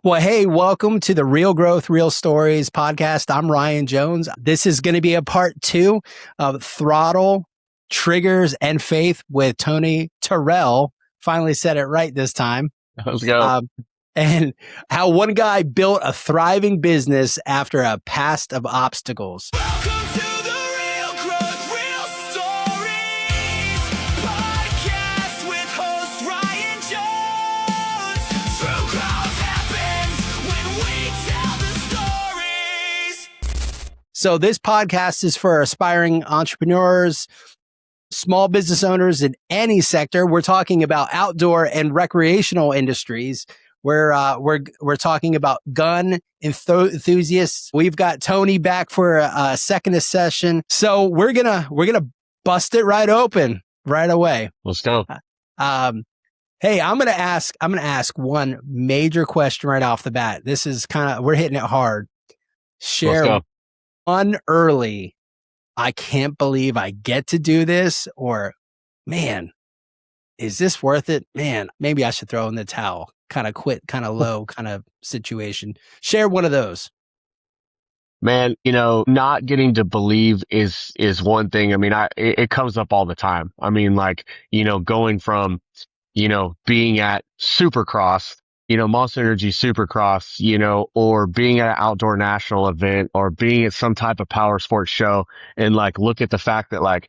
Well, hey, welcome to the Real Growth, Real Stories podcast. I'm Ryan Jones. This is going to be a part 2 of Throttle, Triggers, and Faith with Tony Tarell. Finally said it right this time. Let's go. And how one guy built a thriving business after a past of obstacles. Welcome to the Real Growth, Real Stories podcast with host Ryan Jones. True growth happens when we tell the stories. So this podcast is for aspiring entrepreneurs, small business owners in any sector. We're talking about outdoor and recreational industries. We're talking about gun enthusiasts. We've got Tony back for a second session. So we're gonna bust it right open right away. Let's go. Hey, I'm gonna ask one major question right off the bat. This is we're hitting it hard. Share one early, I can't believe I get to do this, or man, is this worth it? Man, maybe I should throw in the towel. Kind of quit, kind of low kind of situation. Share one of those. Man, not getting to believe is one thing. I mean, it comes up all the time. I mean, like, going from, being at Supercross, Monster Energy Supercross, or being at an outdoor national event, or being at some type of power sports show, and like, look at the fact that like,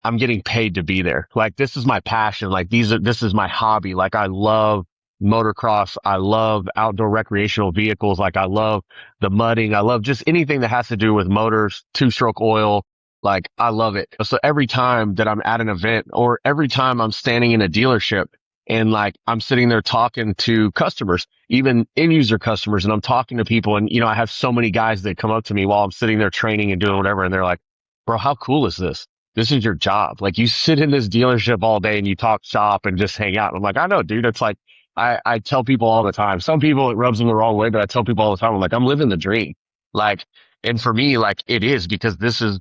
I'm getting paid to be there. Like, this is my passion. Like, this is my hobby. Like, I love motocross. I love outdoor recreational vehicles. Like, I love the mudding. I love just anything that has to do with motors, 2-stroke oil. Like, I love it. So every time that I'm at an event, or every time I'm standing in a dealership and like I'm sitting there talking to customers, even end user customers, and I'm talking to people, and I have so many guys that come up to me while I'm sitting there training and doing whatever, and they're like, bro, how cool is this? This is your job. Like, you sit in this dealership all day and you talk shop and just hang out. I'm like, I know, dude. It's like, I tell people all the time. Some people, it rubs them the wrong way, but I tell people all the time, I'm like, I'm living the dream. Like, and for me, like, it is, because this is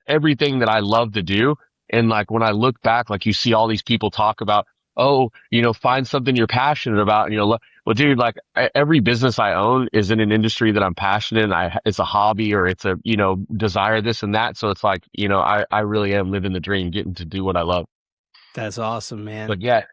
everything that I love to do. And like, when I look back, like, you see all these people talk about, oh, find something you're passionate about. And well, dude, like, every business I own is in an industry that I'm passionate in. It's a hobby, or it's a, desire, this and that. So it's like, I really am living the dream, getting to do what I love. That's awesome, man. But yeah,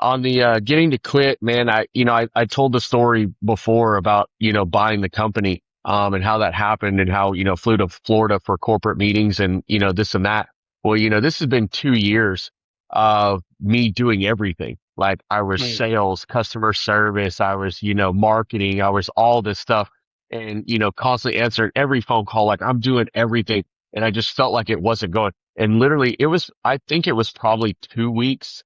on the getting to quit, man, I told the story before about, buying the company, and how that happened, and how, flew to Florida for corporate meetings and, this and that. Well, this has been 2 years of me doing everything. Like, I was sales, customer service, I was, marketing, I was all this stuff, and, constantly answering every phone call. Like, I'm doing everything. And I just felt like it wasn't going. And literally I think it was probably 2 weeks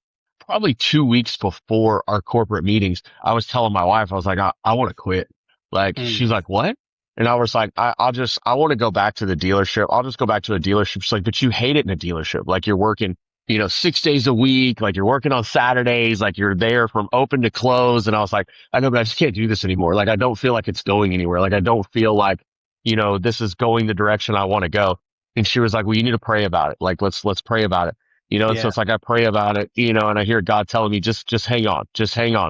before our corporate meetings, I was telling my wife, I was like, I want to quit. Like, she's like, what? And I was like, I want to go back to the dealership. I'll just go back to a dealership. She's like, but you hate it in a dealership. Like, you're working, 6 days a week. Like, you're working on Saturdays. Like, you're there from open to close. And I was like, I know, but I just can't do this anymore. Like, I don't feel like it's going anywhere. Like, I don't feel like, this is going the direction I want to go. And she was like, well, you need to pray about it. Like, let's pray about it. And so it's like, I pray about it, and I hear God telling me, just hang on,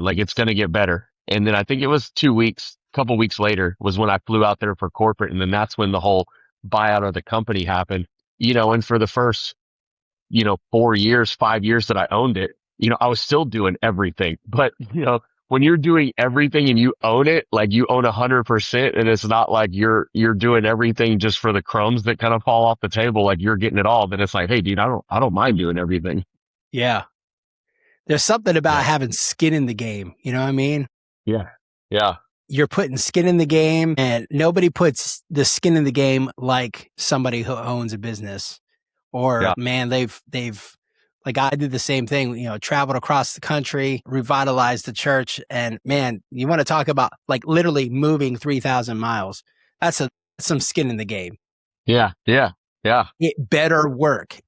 Like, it's going to get better. And then I think it was 2 weeks, a couple weeks later was when I flew out there for corporate. And then that's when the whole buyout of the company happened, and for the first, 5 years that I owned it, I was still doing everything. But, when you're doing everything and you own it, like, you own 100%, and it's not like you're doing everything just for the crumbs that kind of fall off the table, like, you're getting it all, then it's like, hey, dude, I don't mind doing everything. Yeah. There's something about having skin in the game. You know what I mean? Yeah. Yeah. You're putting skin in the game, and nobody puts the skin in the game like somebody who owns a business. Or man, they've like, I did the same thing, traveled across the country, revitalized the church. And man, you want to talk about like literally moving 3,000 miles. That's some skin in the game. Yeah. Yeah. Yeah. It better work.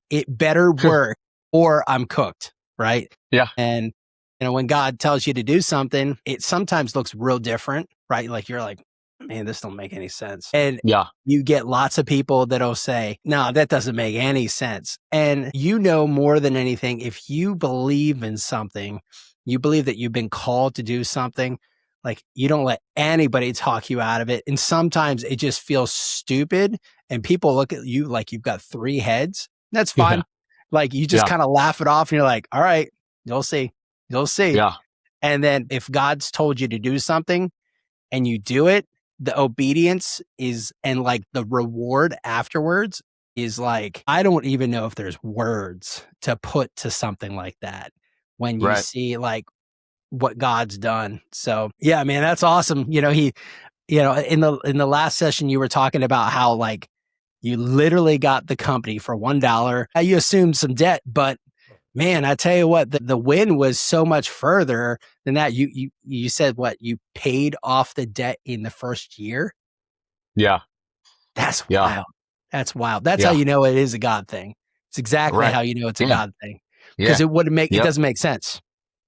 Or I'm cooked. Right. Yeah. And, when God tells you to do something, it sometimes looks real different, right? Like, you're like, man, this don't make any sense. And you get lots of people that'll say, no, that doesn't make any sense. And more than anything, if you believe in something, you believe that you've been called to do something, like you don't let anybody talk you out of it. And sometimes it just feels stupid and people look at you like you've got 3 heads. That's fine. Yeah. Like you just Yeah. kind of laugh it off and you're like, all right, you'll see. You'll see. Yeah. And then if God's told you to do something and you do it, the obedience is, and like the reward afterwards is like, I don't even know if there's words to put to something like that when you Right. see like what God's done. So yeah, man, that's awesome. You know, he, you know, in the last session, you were talking about how like you literally got the company for $1. You assumed some debt, but man, I tell you what, the win was so much further than that. You said what, you paid off the debt in the first year? Yeah. That's Yeah. wild. That's wild. That's Yeah. how you know it is a God thing. It's exactly Right. how you know it's a Yeah. God thing. Yeah. Because it wouldn't make, it Yep. doesn't make sense.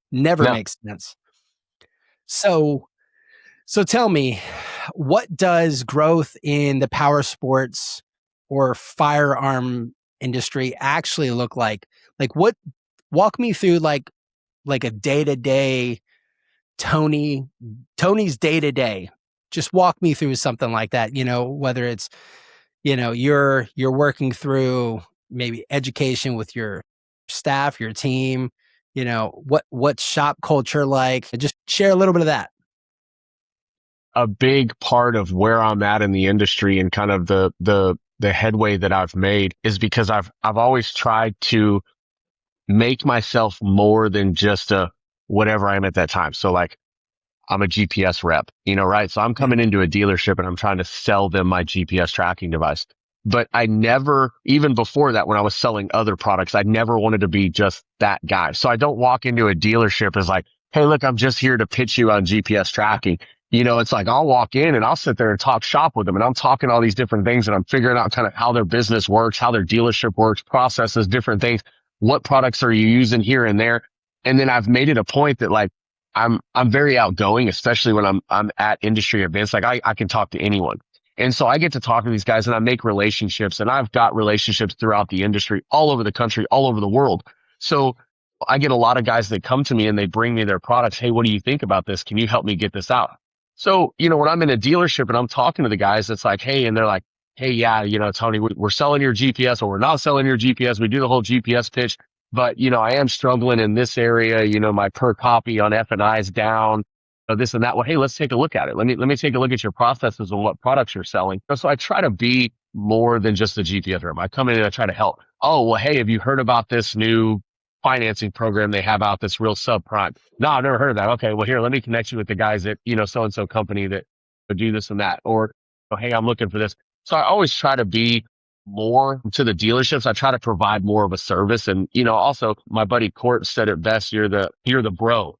Never No. makes sense. So tell me, what does growth in the power sports or firearm industry actually look like? Like what, walk me through like a day-to-day Tony's day-to-day. Just walk me through something like that, you know, whether it's, you know, you're working through maybe education with your staff, your team, you know, what's shop culture like? Just share a little bit of that. A big part of where I'm at in the industry and kind of the headway that I've made is because I've always tried to make myself more than just a whatever I am at that time. So like I'm a GPS rep, you know, right? So I'm coming into a dealership and I'm trying to sell them my GPS tracking device. But I never, even before that, when I was selling other products, I never wanted to be just that guy. So I don't walk into a dealership as like, hey, look, I'm just here to pitch you on GPS tracking. You know, it's like I'll walk in and I'll sit there and talk shop with them and I'm talking all these different things and I'm figuring out kind of how their business works, how their dealership works, processes, different things. What products are you using here and there? And then I've made it a point that like, I'm very outgoing, especially when I'm at industry events. Like I can talk to anyone. And so I get to talk to these guys and I make relationships and I've got relationships throughout the industry, all over the country, all over the world. So I get a lot of guys that come to me and they bring me their products. Hey, what do you think about this? Can you help me get this out? So, you know, when I'm in a dealership and I'm talking to the guys, it's like, hey, and they're like, hey, yeah, you know, Tony, we're selling your GPS or we're not selling your GPS. We do the whole GPS pitch. But, you know, I am struggling in this area. You know, my per copy on F&I is down, this and that. Well, hey, let's take a look at it. Let me take a look at your processes and what products you're selling. So I try to be more than just a GPS rep. I come in and I try to help. Oh, well, hey, have you heard about this new financing program they have out that's real subprime? No, I've never heard of that. Okay, well, here, let me connect you with the guys at, you know, so-and-so company that do this and that. Or, oh, hey, I'm looking for this. So I always try to be more to the dealerships. I try to provide more of a service. And, you know, also my buddy Court said it best. You're the bro.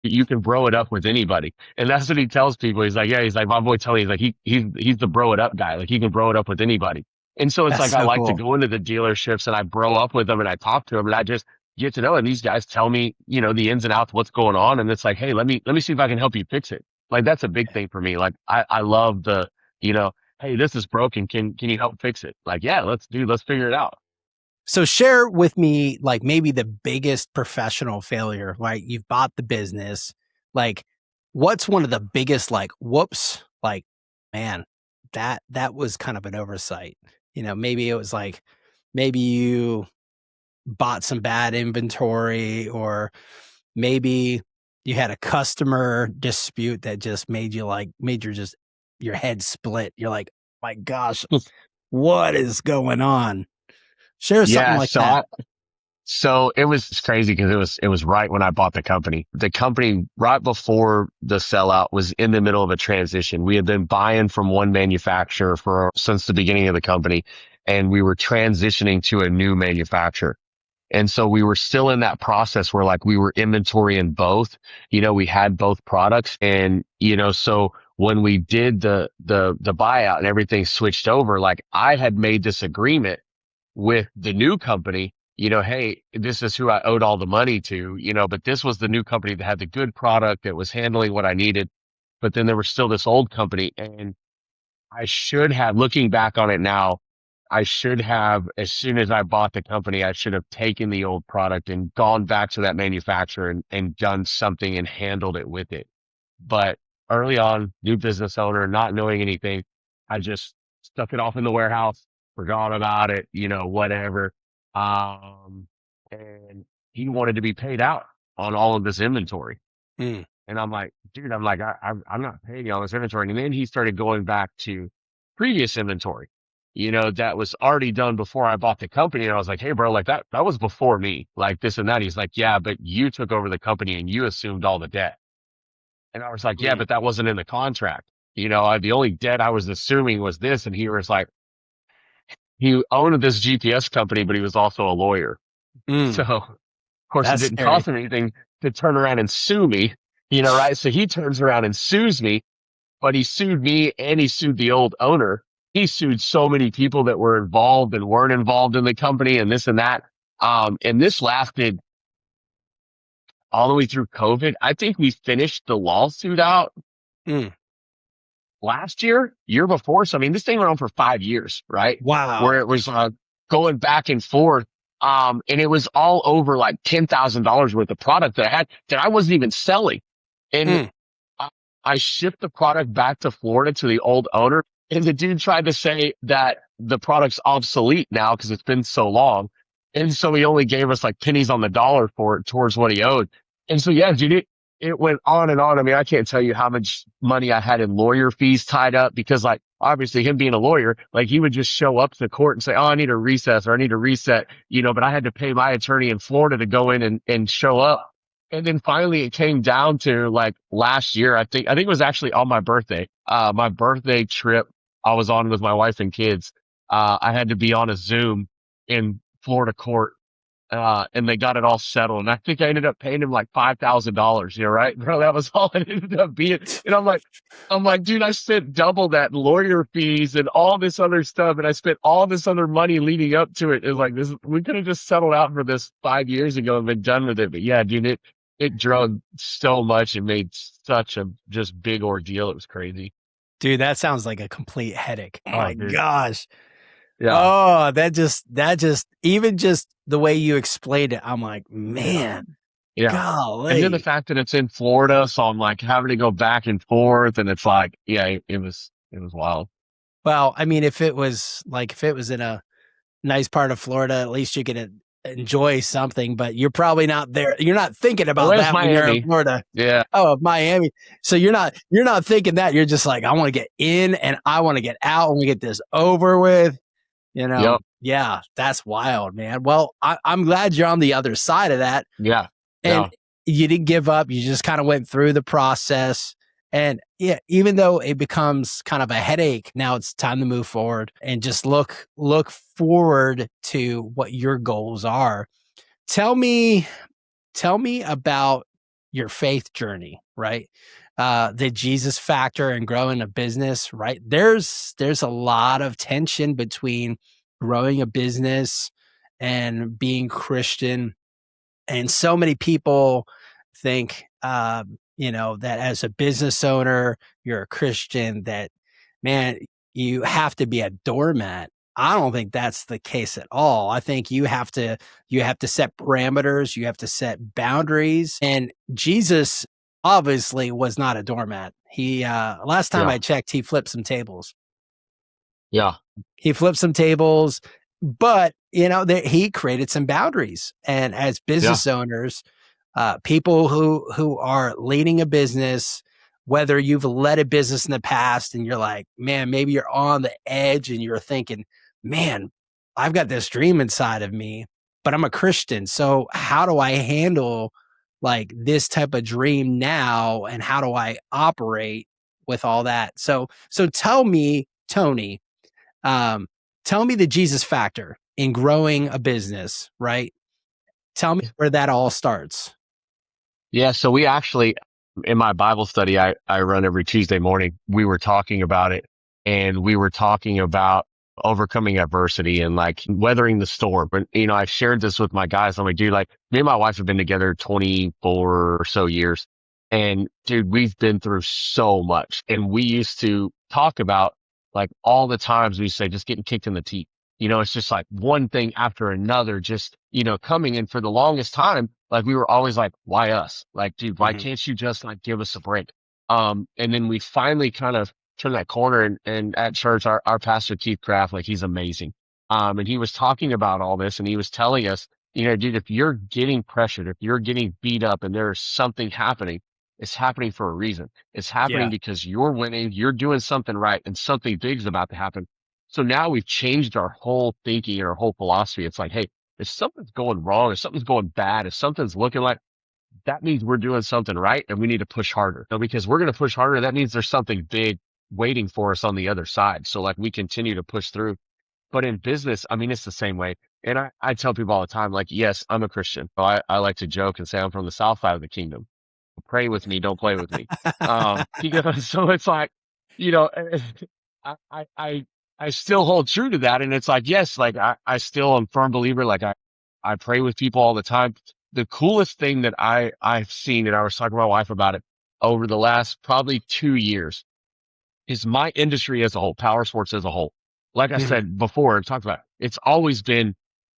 You can bro it up with anybody. And that's what he tells people. He's like, yeah, he's like, my boy Tony, he's like, he's the bro it up guy. Like he can bro it up with anybody. And so it's That's like, I so like to cool. go into the dealerships and I bro up with them and I talk to them and I just get to know. And these guys tell me, you know, the ins and outs, what's going on. And it's like, hey, let me see if I can help you fix it. Like that's a big thing for me. Like I love the, you know, hey, this is broken. Can you help fix it? Like, yeah, let's figure it out. So share with me like maybe the biggest professional failure, right? You've bought the business. Like what's one of the biggest like whoops, like, man, that was kind of an oversight. You know, maybe it was like maybe you bought some bad inventory or maybe you had a customer dispute that just made your head split. You're like, my gosh, what is going on? Share something Yeah. like that. So it was crazy because it was right when I bought the company. The company right before the sellout was in the middle of a transition. We had been buying from one manufacturer since the beginning of the company, and we were transitioning to a new manufacturer. And so we were still in that process where like we were inventory in both, you know, we had both products and, you know, so when we did the buyout and everything switched over, like I had made this agreement with the new company, you know, hey, this is who I owed all the money to, you know, but this was the new company that had the good product that was handling what I needed. But then there was still this old company and I should have, looking back on it now, I should have, as soon as I bought the company, I should have taken the old product and gone back to that manufacturer and done something and handled it with it. But early on, new business owner, not knowing anything. I just stuck it off in the warehouse, forgot about it, whatever. Um, and he wanted to be paid out on all of this inventory. Mm. And I'm like, dude, I'm not paying you all this inventory. And then he started going back to previous inventory, that was already done before I bought the company. And I was like, hey, bro, like that was before me, like this and that. He's like, yeah, but you took over the company and you assumed all the debt. And I was like, yeah, Mm. but that wasn't in the contract. The only debt I was assuming was this. And he was like, he owned this GPS company, but he was also a lawyer. So Mm. of course it That's didn't scary. cost him anything to turn around and sue me, right? So he turns around and sues me, but he sued me and he sued the old owner. He sued so many people that were involved and weren't involved in the company and this and that. And this lasted all the way through COVID. I think we finished the lawsuit out Mm. last year before. So, I mean, this thing went on for 5 years, right? Wow. Where it was going back and forth. And it was all over like $10,000 worth of product that I had that I wasn't even selling. And Mm. I shipped the product back to Florida to the old owner. And the dude tried to say that the product's obsolete now because it's been so long. And so he only gave us like pennies on the dollar for it towards what he owed. And so, yeah, dude, it went on and on. I mean, I can't tell you how much money I had in lawyer fees tied up because like, obviously him being a lawyer, like he would just show up to court and say, oh, I need a recess or I need a reset, but I had to pay my attorney in Florida to go in and show up. And then finally it came down to like last year. I think it was actually on my birthday trip I was on with my wife and kids. I had to be on a Zoom in Florida court. And they got it all settled. And I think I ended up paying him like $5,000. Right, bro? That was all it ended up being. And I'm like, dude, I spent double that in lawyer fees and all this other stuff. And I spent all this other money leading up to it. It was like this, we could have just settled out for this 5 years ago and been done with it. But yeah, dude, it drug so much and made such a just big ordeal. It was crazy. Dude, that sounds like a complete headache. Oh my dude. gosh. Yeah. Oh, that just even just the way you explained it, I'm like, man, yeah. Golly. And then the fact that it's in Florida, so I'm like having to go back and forth, and it's like, yeah, it was wild. Well, I mean, if it was in a nice part of Florida, at least you could enjoy something, but you're probably not there. You're not thinking about that when you're in Florida. Yeah. Oh, Miami. So you're not thinking that. You're just like, I want to get in and I want to get out and we get this over with. Yep. Yeah, that's wild, man. Well, I'm glad you're on the other side of that. Yeah. And you didn't give up. You just kind of went through the process. And yeah, even though it becomes kind of a headache, now it's time to move forward and just look forward to what your goals are. Tell me about your faith journey, right? The Jesus factor and growing a business, right? There's a lot of tension between growing a business and being Christian. And so many people think, that as a business owner, you're a Christian, that, man, you have to be a doormat. I don't think that's the case at all. I think you have to set parameters, you have to set boundaries. And Jesus obviously was not a doormat. He last time I checked, he flipped some tables. Yeah. He flipped some tables, but he created some boundaries. And as business owners, people who are leading a business, whether you've led a business in the past and you're like, man, maybe you're on the edge and you're thinking, man, I've got this dream inside of me, but I'm a Christian. So how do I handle like this type of dream now? And how do I operate with all that? So tell me, Tony, tell me the Jesus factor in growing a business, right? Tell me where that all starts. Yeah. So we actually, in my Bible study I run every Tuesday morning, we were talking about it, and we were talking about overcoming adversity and like weathering the storm. But, I shared this with my guys. I'm like, dude, like me and my wife have been together 24 or so years. And dude, we've been through so much. And we used to talk about like all the times we say just getting kicked in the teeth. It's just like one thing after another, just, coming in for the longest time. Like we were always like, why us? Like, dude, why can't you just like give us a break? And then we finally kind of turned that corner and at church, our pastor, Keith Craft, like he's amazing. And he was talking about all this and he was telling us, dude, if you're getting pressured, if you're getting beat up and there's something happening, it's happening for a reason. It's happening because you're winning, you're doing something right, and something big is about to happen. So now we've changed our whole thinking and our whole philosophy. It's like, hey, if something's going wrong, if something's going bad, if something's looking like, that means we're doing something right and we need to push harder. So because we're going to push harder, that means there's something big waiting for us on the other side. So like we continue to push through. But in business, I mean, it's the same way. And I tell people all the time, like, yes, I'm a Christian. So I like to joke and say I'm from the south side of the kingdom. Pray with me, don't play with me. So it's like, you know, I, I, I I still hold true to that. And it's like, yes, like I still am a firm believer. Like I pray with people all the time. The coolest thing that I've seen, and I was talking to my wife about it over the last probably 2 years, is my industry as a whole, power sports as a whole. Like I said before, and talked about, it's always been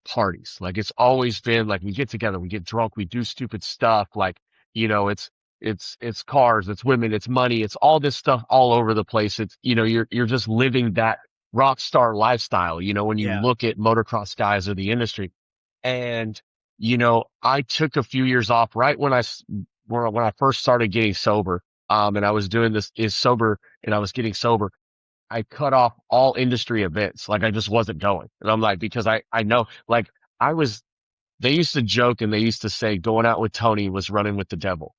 parties. Like it's always been like we get together, we get drunk, we do stupid stuff. Like, it's cars, it's women, it's money, it's all this stuff all over the place. It's, you're just living that rock star lifestyle, when you look at motocross guys or the industry. And, I took a few years off right when when I first started getting sober. And I was doing this is sober and I was getting sober. I cut off all industry events. Like I just wasn't going. And I'm like, because I know, like they used to joke and they used to say going out with Tony was running with the devil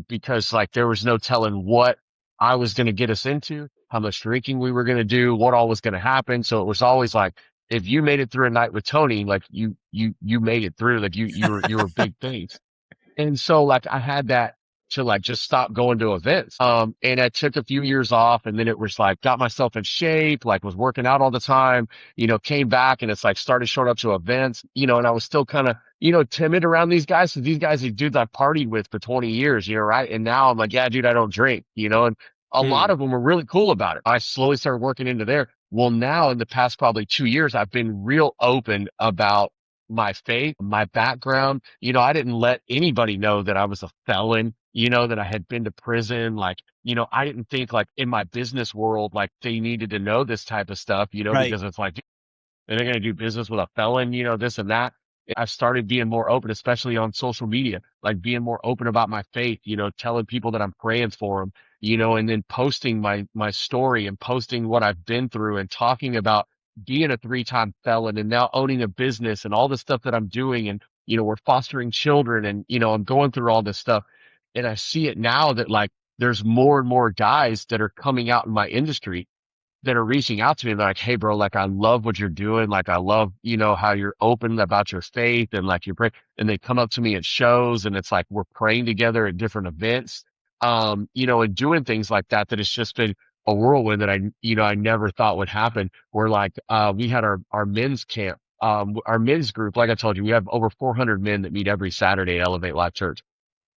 because like there was no telling what I was going to get us into, how much drinking we were going to do, what all was going to happen. So it was always like, if you made it through a night with Tony, like you made it through, like you were big things. And so like I had that to like just stop going to events. And I took a few years off and then it was like got myself in shape, like was working out all the time, came back and it's like started showing up to events, and I was still kind of, timid around these guys. So these guys, these dudes I partied with for 20 years, right? And now I'm like, yeah, dude, I don't drink, and a lot of them were really cool about it. I slowly started working into there. Well, now in the past probably 2 years, I've been real open about my faith, my background. I didn't let anybody know that I was a felon, that I had been to prison. Like, I didn't think like in my business world, like they needed to know this type of stuff, because it's like, they're going to do business with a felon, this and that. I've started being more open, especially on social media, like being more open about my faith, telling people that I'm praying for them, and then posting my story and posting what I've been through and talking about being a 3-time felon and now owning a business and all the stuff that I'm doing. And, we're fostering children and, I'm going through all this stuff. And I see it now that like there's more and more guys that are coming out in my industry that are reaching out to me like, hey bro, like I love what you're doing. Like I love, how you're open about your faith and like you're praying, and they come up to me at shows and it's like, we're praying together at different events, and doing things like that, that it's just been a whirlwind that I never thought would happen. Where like, we had our men's camp, our men's group. Like I told you, we have over 400 men that meet every Saturday at Elevate Life Church.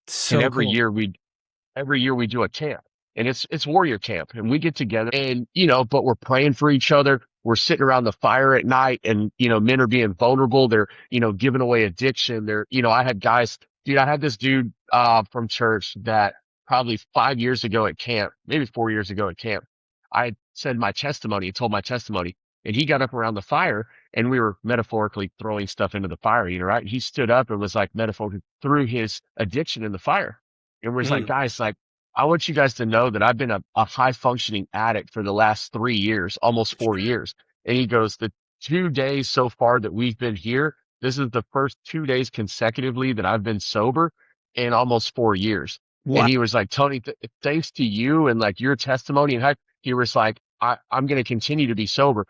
So and every cool. year we do a camp. And it's warrior camp and we get together and, but we're praying for each other. We're sitting around the fire at night and, men are being vulnerable. They're, giving away addiction. I had guys, dude, I had this dude, from church that probably 5 years ago at camp, maybe 4 years ago at camp, I said my testimony, told my testimony, and he got up around the fire and we were metaphorically throwing stuff into the fire, right? He stood up and was like metaphorically threw his addiction in the fire. And was like, guys, like, I want you guys to know that I've been a high functioning addict for the last 3 years, almost 4 years. And he goes, the 2 days so far that we've been here, this is the first 2 days consecutively that I've been sober in almost 4 years. Wow. And he was like, Tony, thanks to you and like your testimony and he was like, I'm going to continue to be sober.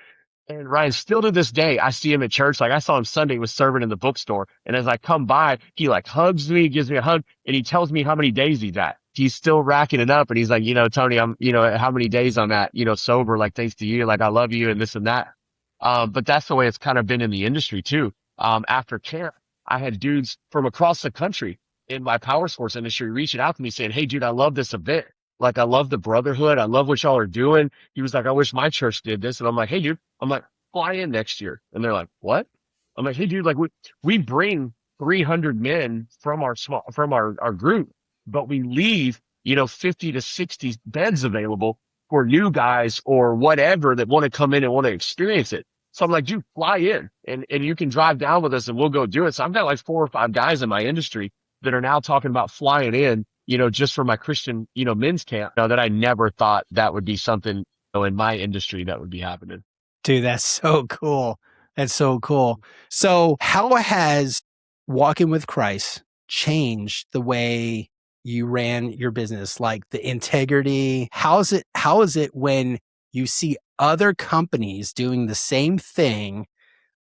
And Ryan, still to this day, I see him at church. Like I saw him Sunday, he was serving in the bookstore. And as I come by, he like hugs me, gives me a hug, and he tells me how many days he's at. He's still racking it up. And he's like, Tony, I'm, how many days I'm at, sober, like thanks to you, like I love you and this and that. But that's the way it's kind of been in the industry too. After camp, I had dudes from across the country in my power sports industry reaching out to me saying, hey dude, I love this event. Like I love the brotherhood. I love what y'all are doing. He was like, I wish my church did this. And I'm like, hey dude, I'm like, fly in next year. And they're like, what? I'm like, hey dude, like we bring 300 men from our group, but we leave 50 to 60 beds available for new guys or whatever that want to come in and want to experience it. So I'm like, dude, fly in and you can drive down with us and we'll go do it. So I've got like 4 or 5 guys in my industry that are now talking about flying in, just for my Christian, men's camp, that I never thought that would be something, in my industry that would be happening. Dude, that's so cool. That's so cool. So how has walking with Christ changed the way you ran your business? Like the integrity? How is it when you see other companies doing the same thing?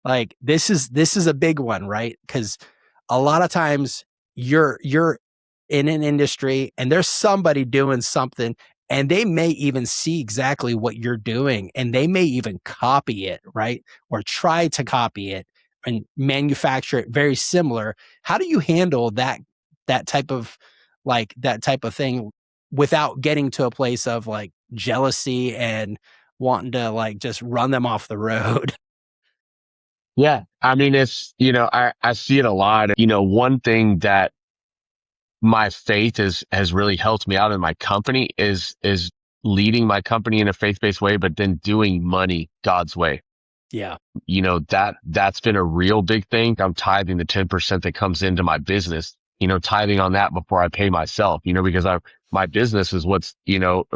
Like this is a big one, right? Because a lot of times you're in an industry and there's somebody doing something and they may even see exactly what you're doing and they may even copy it, right? Or try to copy it and manufacture it very similar. How do you handle that type of thing without getting to a place of like jealousy and wanting to like just run them off the road? Yeah. I mean, it's, I see it a lot. One thing that my faith has really helped me out in my company is leading my company in a faith-based way, but then doing money God's way. Yeah. That's been a real big thing. I'm tithing the 10% that comes into my business, tithing on that before I pay myself, because my business is what's,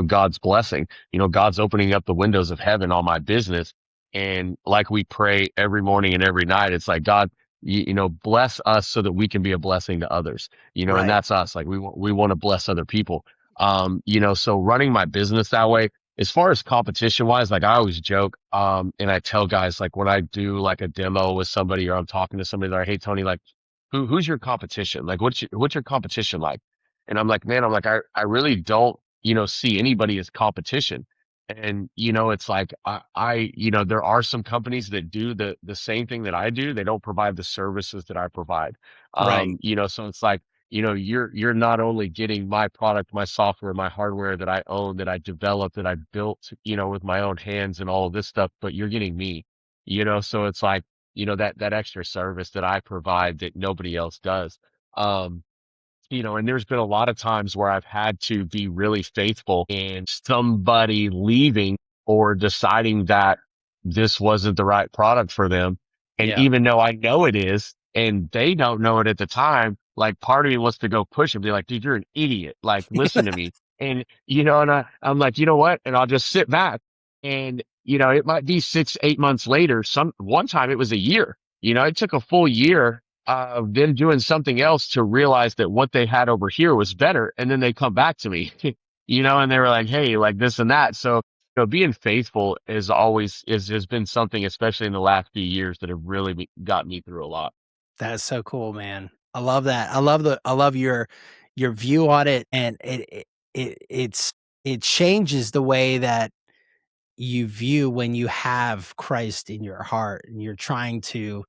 God's blessing, God's opening up the windows of heaven on my business. And like we pray every morning and every night, it's like, God, bless us so that we can be a blessing to others, Right. and that's us. Like we want to bless other people. So running my business that way, as far as competition wise, like I always joke, and I tell guys, like when I do like a demo with somebody or I'm talking to somebody, they're like, hey, Tony, like who's your competition? Like what's your competition like? And I'm like, man, I really don't, see anybody as competition. And, it's like, there are some companies that do the same thing that I do. They don't provide the services that I provide. Right. So it's like, you're not only getting my product, my software, my hardware that I own, that I developed, that I built, with my own hands and all of this stuff, but you're getting me, so it's like, that extra service that I provide that nobody else does. And there's been a lot of times where I've had to be really faithful and somebody leaving or deciding that this wasn't the right product for them. And Yeah. even though I know it is and they don't know it at the time, like part of me wants to go push them. Be like, dude, you're an idiot. Like, listen to me. And, I'm like, you know what? And I'll just sit back and, it might be 6, 8 months later. One time it was a year, it took a full year them doing something else to realize that what they had over here was better. And then they come back to me, and they were like, hey, like this and that. So, being faithful has been something, especially in the last few years, that have really got me through a lot. That's so cool, man. I love that. I love your view on it. And it changes the way that you view when you have Christ in your heart and you're trying to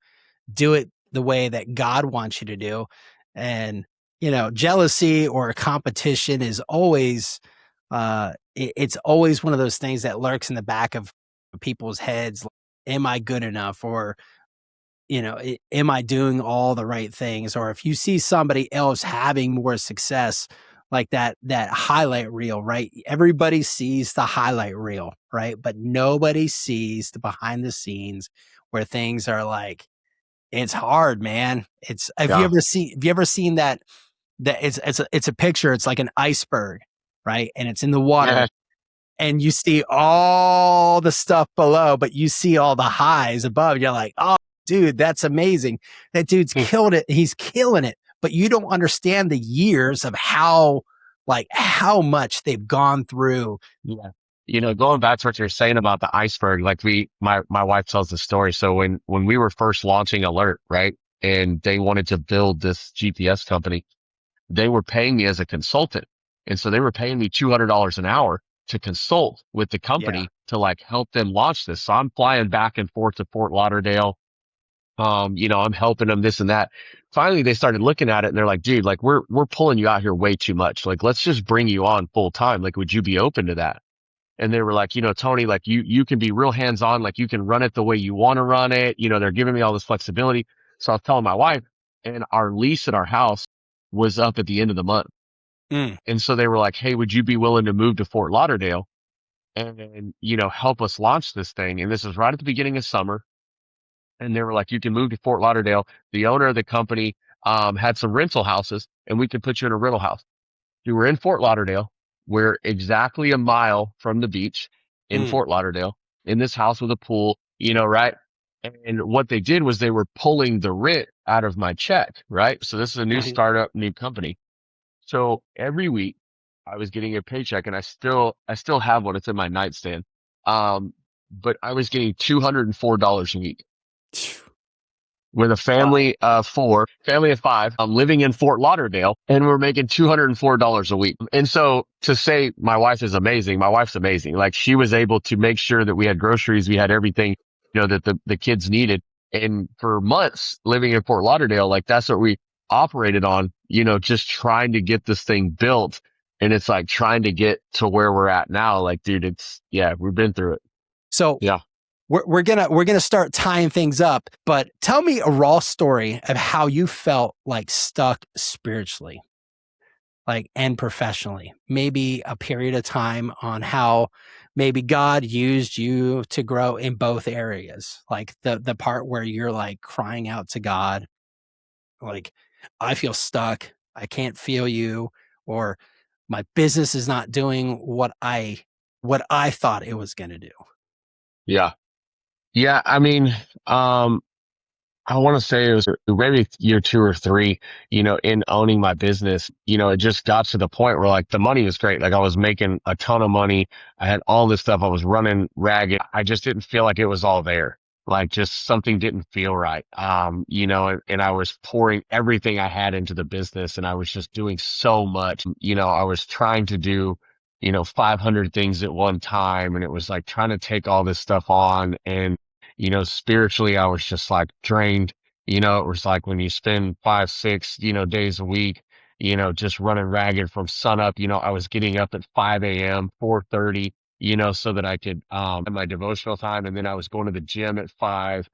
do it the way that God wants you to do. And, jealousy or competition is always, it's always one of those things that lurks in the back of people's heads. Like, am I good enough? Or, am I doing all the right things? Or if you see somebody else having more success, like that highlight reel, right? Everybody sees the highlight reel, right? But nobody sees the behind the scenes where things are like, it's hard, man. Have you ever seen that it's a picture, it's like an iceberg, right? And it's in the water Yeah. and you see all the stuff below, but you see all the highs above. You're like, oh, dude, that's amazing. That dude's killed it. He's killing it. But you don't understand the years of how much they've gone through. Yeah. Going back to what you're saying about the iceberg, like my wife tells the story. So when we were first launching Alert, right, and they wanted to build this GPS company, they were paying me as a consultant. And so they were paying me $200 an hour to consult with the company to like help them launch this. So I'm flying back and forth to Fort Lauderdale. I'm helping them this and that. Finally, they started looking at it and they're like, dude, like we're pulling you out here way too much. Like, let's just bring you on full time. Like, would you be open to that? And they were like, Tony, like you can be real hands on, like you can run it the way you want to run it. They're giving me all this flexibility. So I was telling my wife, and our lease at our house was up at the end of the month. And so they were like, hey, would you be willing to move to Fort Lauderdale and, help us launch this thing? And this is right at the beginning of summer. And they were like, you can move to Fort Lauderdale. The owner of the company, had some rental houses and we could put you in a rental house. We were in Fort Lauderdale. We're exactly a mile from the beach in Fort Lauderdale in this house with a pool, right? And what they did was they were pulling the rent out of my check, right? So this is a new startup, new company. So every week I was getting a paycheck and I still have one. It's in my nightstand. But I was getting $204 a week with a family of five. I'm living in Fort Lauderdale and we're making $204 a week. And so to say my wife is amazing, my wife's amazing. Like she was able to make sure that we had groceries, we had everything, that the kids needed. And for months living in Fort Lauderdale, like that's what we operated on, just trying to get this thing built. And it's like trying to get to where we're at now. Like, dude, we've been through it. So yeah. We're gonna start tying things up, but tell me a raw story of how you felt like stuck spiritually, like and professionally. Maybe a period of time on how maybe God used you to grow in both areas, like the part where you're like crying out to God, like I feel stuck, I can't feel you, or my business is not doing what I thought it was gonna do. Yeah. Yeah, I mean, I want to say it was maybe year 2 or 3, in owning my business, it just got to the point where like the money was great. Like I was making a ton of money. I had all this stuff. I was running ragged. I just didn't feel like it was all there. Like just something didn't feel right. And I was pouring everything I had into the business and I was just doing so much. I was trying to do 500 things at one time. And it was like trying to take all this stuff on. And spiritually, I was just like drained. It was like when you spend 5, 6, days a week, just running ragged from sun up, I was getting up at 5 a.m., 4:30, so that I could, have my devotional time. And then I was going to the gym at 5,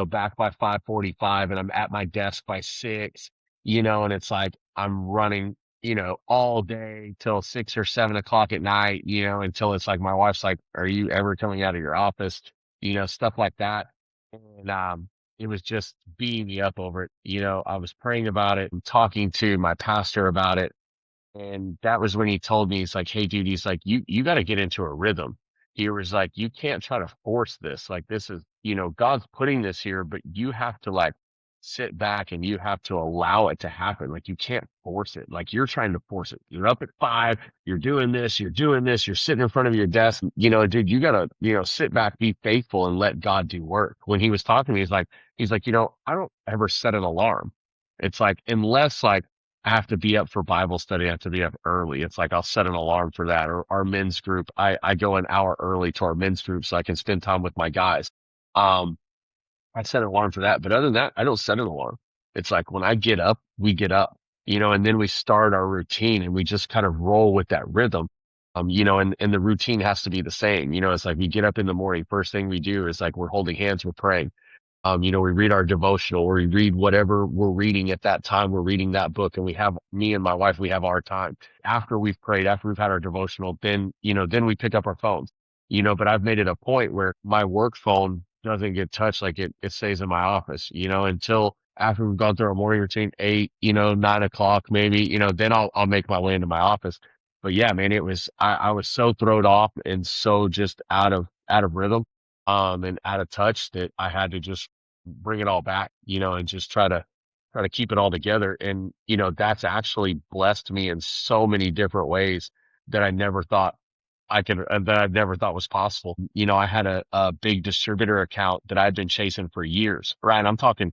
back by 5:45 and I'm at my desk by 6, and it's like I'm running, all day till 6 or 7 o'clock at night, until it's like my wife's like, are you ever coming out of your office? Stuff like that. And it was just beating me up over it. I was praying about it and talking to my pastor about it. And that was when he told me, he's like, hey, dude, he's like, you got to get into a rhythm. He was like, you can't try to force this. Like, this is, God's putting this here, but you have to like sit back and you have to allow it to happen. Like, you can't force it. Like, you're trying to force it. You're up at 5, you're doing this, you're sitting in front of your desk. Dude, you got to, sit back, be faithful and let God do work. When he was talking to me, he's like, I don't ever set an alarm. It's like, unless like, I have to be up for Bible study. I have to be up early. It's like I'll set an alarm for that. Or our men's group, I go an hour early to our men's group so I can spend time with my guys. I set an alarm for that. But other than that, I don't set an alarm. It's like when I get up, we get up, and then we start our routine and we just kind of roll with that rhythm. And the routine has to be the same. It's like we get up in the morning. First thing we do is like we're holding hands, we're praying. We read our devotional or we read whatever we're reading at that time. We're reading that book and me and my wife, we have our time after we've prayed, after we've had our devotional, then we pick up our phones, but I've made it a point where my work phone doesn't get touched. Like it stays in my office, until after we've gone through our morning routine, 8, 9 o'clock, maybe, then I'll make my way into my office. But yeah, man, I was so thrown off and so just out of rhythm. And out of touch that I had to just bring it all back, and just try to keep it all together. And, that's actually blessed me in so many different ways that I never thought that I never thought was possible. I had a big distributor account that I'd been chasing for years, right? I'm talking,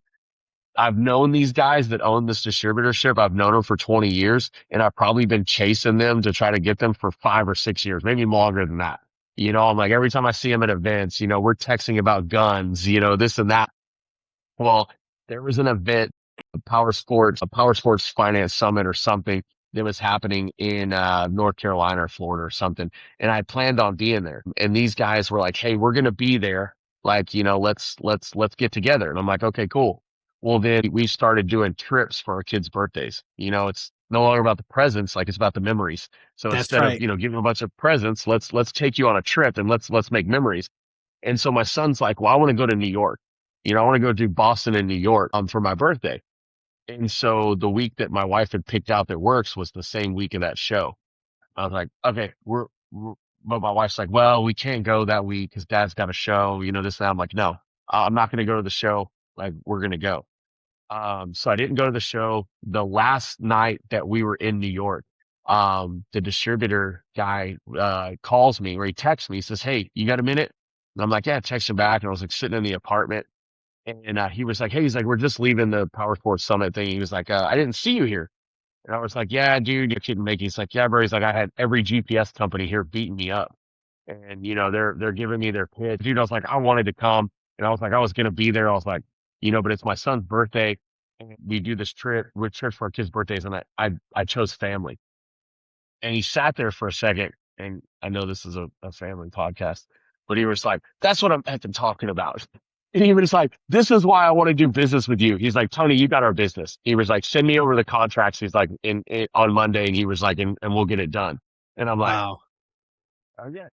I've known these guys that own this distributorship. I've known them for 20 years and I've probably been chasing them to try to get them for 5 or 6 years, maybe longer than that. I'm like, every time I see them at events, we're texting about guns, this and that. Well, there was an event, a power sports finance summit or something that was happening in, North Carolina or Florida or something. And I planned on being there. And these guys were like, hey, we're going to be there. Like, let's get together. And I'm like, okay, cool. Well, then we started doing trips for our kids' birthdays. no longer about the presents, like it's about the memories. So That's instead of, right. giving a bunch of presents, let's take you on a trip and let's make memories. And so my son's like, well, I want to go to New York. I want to go do Boston and New York, for my birthday. And so the week that my wife had picked out that works was the same week of that show. I was like, okay, but my wife's like, well, we can't go that week because dad's got a show, this and that. I'm like, no, I'm not going to go to the show. Like, we're going to go. So I didn't go to the show. The last night that we were in New York, the distributor guy, calls me, or he texts me. He says, hey, you got a minute? And I'm like, yeah, text him back. And I was like sitting in the apartment, and he was like, hey, he's like, we're just leaving the Powersports Summit thing. He was like, I didn't see you here. And I was like, yeah, dude, you couldn't make it. He's like, yeah, bro. He's like, I had every GPS company here beating me up. And, they're giving me their pitch. Dude, I was like, I wanted to come. And I was like, I was going to be there. I was like, but it's my son's birthday. And we do this trip. We're trip for our kids' birthdays. And I chose family. And he sat there for a second. And I know this is a family podcast, but he was like, that's what I'm effing talking about. And he was like, this is why I want to do business with you. He's like, Tony, you got our business. He was like, send me over the contracts. He's like, on Monday. And he was like, and we'll get it done. And I'm like, Wow. oh yeah.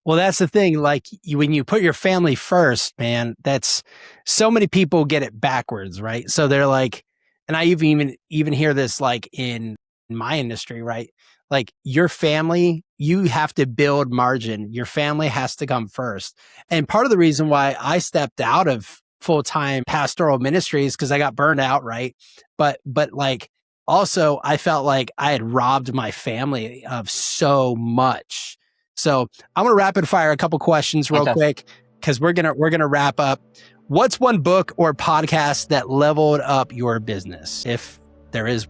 Well, that's the thing. Like when you put your family first, man, that's so many people get it backwards, right? So they're like, and I even hear this like in my industry, right? Like your family, you have to build margin. Your family has to come first. And part of the reason why I stepped out of full-time pastoral ministry is because I got burned out, right? But like also I felt like I had robbed my family of so much. So I'm gonna rapid fire a couple questions real quick because we're gonna wrap up. What's one book or podcast that leveled up your business, if there is?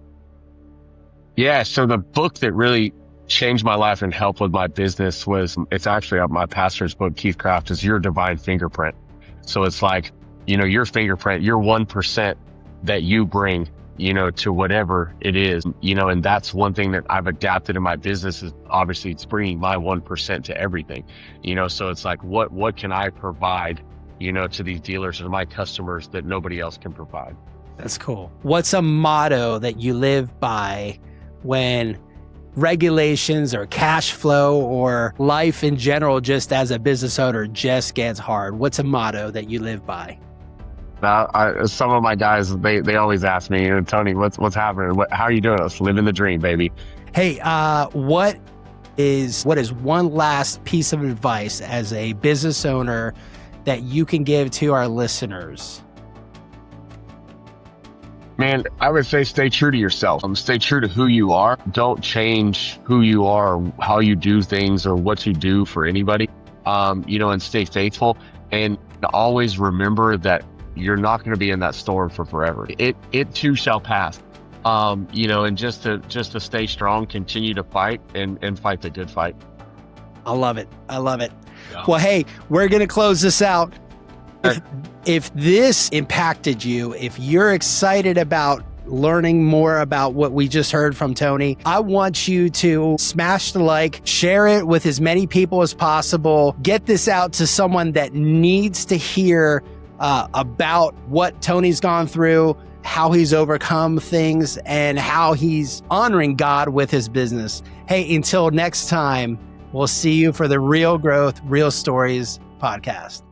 Yeah. So the book that really changed my life and helped with my business it's actually my pastor's book, Keith Craft, is Your Divine Fingerprint. So it's like, your fingerprint, your 1% that you bring, to whatever it is, and that's one thing that I've adapted in my business is obviously it's bringing my 1% to everything, so it's like, what can I provide, to these dealers and my customers that nobody else can provide. That's cool. What's a motto that you live by when regulations or cash flow or life in general, just as a business owner, just gets hard? What's a motto that you live by? Some of my guys, they always ask me, Tony, what's happening? How are you doing? Let's living the dream, baby. Hey, what is one last piece of advice as a business owner that you can give to our listeners? Man, I would say stay true to yourself. Stay true to who you are. Don't change who you are or how you do things or what you do for anybody, and stay faithful. And always remember that you're not going to be in that storm for forever. It too shall pass. And just to stay strong, continue to fight and fight the good fight. I love it. Yeah. Well, hey, we're going to close this out. If this impacted you, if you're excited about learning more about what we just heard from Tony, I want you to smash the like, share it with as many people as possible, get this out to someone that needs to hear about what Tony's gone through, how he's overcome things, and how he's honoring God with his business. Hey, until next time, we'll see you for the Real Growth, Real Stories podcast.